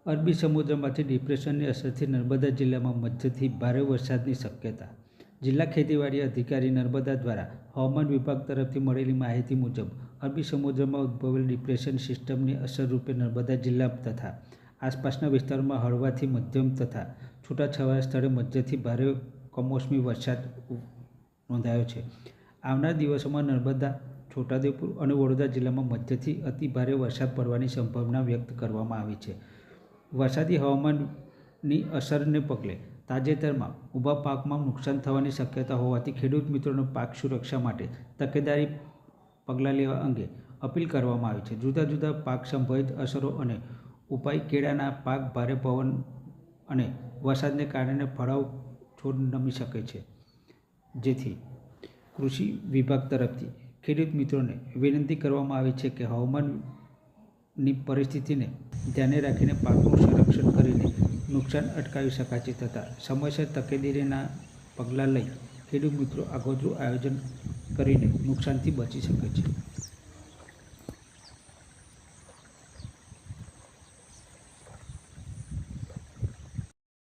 અરબી સમુદ્રમાંથી ડિપ્રેશનની અસરથી નર્મદા જિલ્લામાં મધ્યથી ભારે વરસાદની શક્યતા. જિલ્લા ખેતીવાડી અધિકારી નર્મદા દ્વારા હવામાન વિભાગ તરફથી મળેલી માહિતી મુજબ અરબી સમુદ્રમાં ઉદ્ભવેલ ડિપ્રેશન સિસ્ટમની અસરરૂપે નર્મદા જિલ્લા તથા આસપાસના વિસ્તારોમાં હળવાથી મધ્યમ તથા છૂટાછવાયા સ્થળે મધ્યથી ભારે કમોસમી વરસાદ નોંધાયો છે. આવનાર દિવસોમાં નર્મદા, છોટાઉદેપુર અને વડોદરા જિલ્લામાં મધ્યથી અતિ ભારે વરસાદ પડવાની સંભાવના વ્યક્ત કરવામાં આવી છે. વરસાદી હવામાનની અસરને પગલે તાજેતરમાં ઊભા પાકમાં નુકસાન થવાની શક્યતા હોવાથી ખેડૂત મિત્રોને પાક સુરક્ષા માટે તકેદારી પગલાં લેવા અંગે અપીલ કરવામાં આવી છે. જુદા જુદા પાક સંભવિત અસરો અને ઉપાય. કેળાના પાક ભારે પવન અને વરસાદને કારણે ફળાઉ છોડ નમી શકે છે, જેથી કૃષિ વિભાગ તરફથી ખેડૂત મિત્રોને વિનંતી કરવામાં આવી છે કે હવામાનની પરિસ્થિતિને ધ્યાને રાખીને પાકનું સંરક્ષણ કરીને નુકસાન અટકાવી શકાય છે તથા સમયસર તકેદારીના પગલાં લઈ ખેડૂત મિત્રો આગોતરું આયોજન કરીને નુકસાનથી બચી શકે છે.